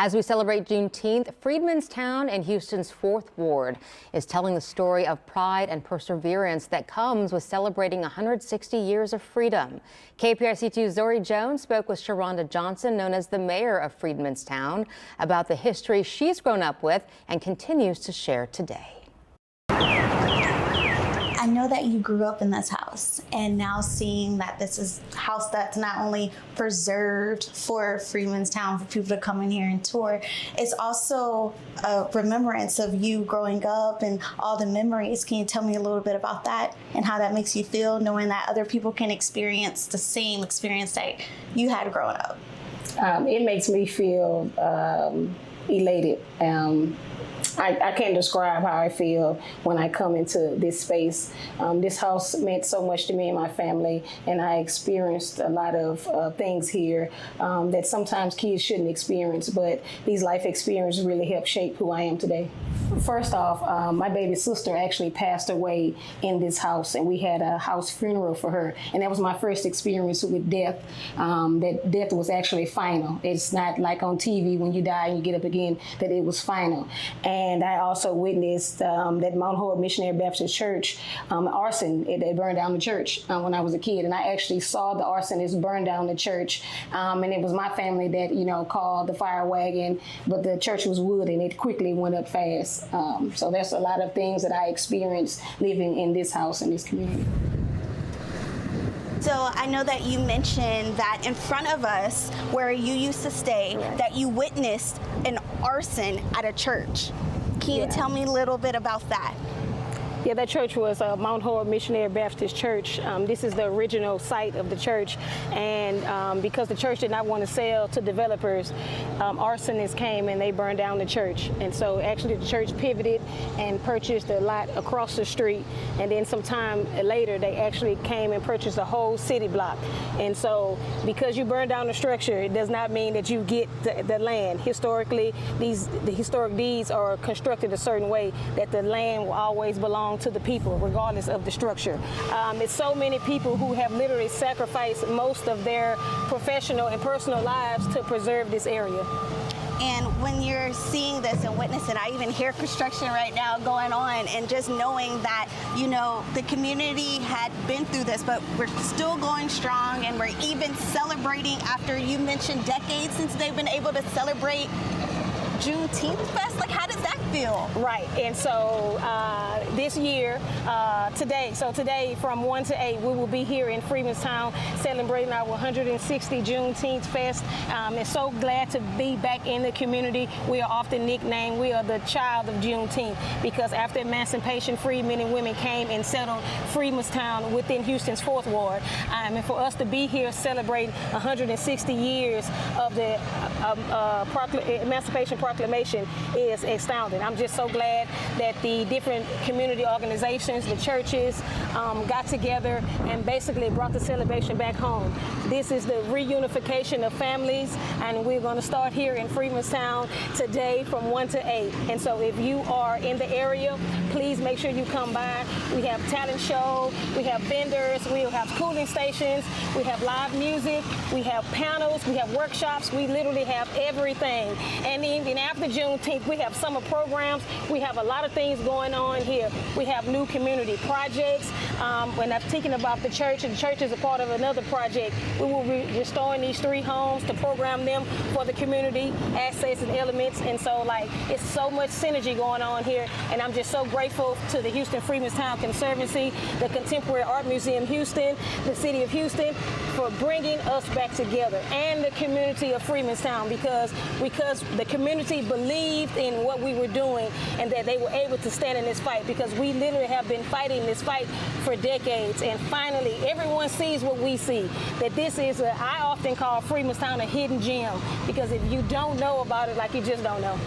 As we celebrate Juneteenth, Freedmen's Town in Houston's 4th Ward is telling the story of pride and perseverance that comes with celebrating 160 years of freedom. KPRC2's Zorrie Jones spoke with Charonda Johnson, known as the mayor of Freedmen's Town, about the history she's grown up with and continues to share today. I know that you grew up in this house, and now seeing that this is a house that's not only preserved for Freedmen's Town for people to come in here and tour, it's also a remembrance of you growing up and all the memories. Can you tell me a little bit about that and how that makes you feel, knowing that other people can experience the same experience that you had growing up? It makes me feel elated. I can't describe how I feel when I come into this space. This house meant so much to me and my family, and I experienced a lot of things here that sometimes kids shouldn't experience, but these life experiences really help shape who I am today. First off, my baby sister actually passed away in this house, and we had a house funeral for her, and that was my first experience with death. That death was actually final. It's not like on TV when you die and you get up again, that it was final. And I also witnessed that Mount Horeb Missionary Baptist Church arson. It burned down the church when I was a kid, and I actually saw the arsonist burn down the church. And it was my family that called the fire wagon, but the church was wood and it quickly went up fast. So there's a lot of things that I experienced living in this house, in this community. So I know that you mentioned that in front of us, where you used to stay, that you witnessed an arson at a church. Can you tell me a little bit about that? Yeah, that church was Mount Horeb Missionary Baptist Church. This is the original site of the church, and because the church did not want to sell to developers, arsonists came and they burned down the church. And so actually the church pivoted and purchased a lot across the street, and then some time later they actually came and purchased a whole city block. And so because you burn down the structure, it does not mean that you get the land. Historically, the historic deeds are constructed a certain way that the land will always belong to the people, regardless of the structure. It's so many people who have literally sacrificed most of their professional and personal lives to preserve this area. And when you're seeing this and witnessing, I even hear construction right now going on, and just knowing that, the community had been through this, but we're still going strong, and we're even celebrating after, you mentioned, decades since they've been able to celebrate Juneteenth Fest. Like, how does that feel? Right, and so this year, today from 1 to 8, we will be here in Freedmen's Town celebrating our 160 Juneteenth Fest. And so glad to be back in the community. We are often nicknamed, we are the child of Juneteenth, because after emancipation, free men and women came and settled Freedmen's Town within Houston's 4th Ward. And for us to be here celebrating 160 years of the Emancipation Proclamation is astounding. I'm just so glad that the different community organizations, the churches, got together and basically brought the celebration back home. This is the reunification of families, and we're going to start here in Freedmen's Town today from 1 to 8. And so if you are in the area, please make sure you come by. We have talent show, we have vendors, we have cooling stations, we have live music, we have panels, we have workshops, we literally have everything. And even after Juneteenth, we have summer programs, we have a lot of things going on here. We have new community projects. When I'm thinking about the church, and the church is a part of another project, we will be restoring these 3 homes to program them for the community, access and elements. And so, it's so much synergy going on here, and I'm just so grateful to the Houston Freedmen's Town Conservancy, the Contemporary Art Museum Houston, the City of Houston, for bringing us back together, and the community of Freedmen's Town, because the community believed in what we were doing, and that they were able to stand in this fight, because we literally have been fighting this fight for decades. And finally, everyone sees what we see, that this is I often call Freedmen's Town a hidden gem, because if you don't know about it, you just don't know.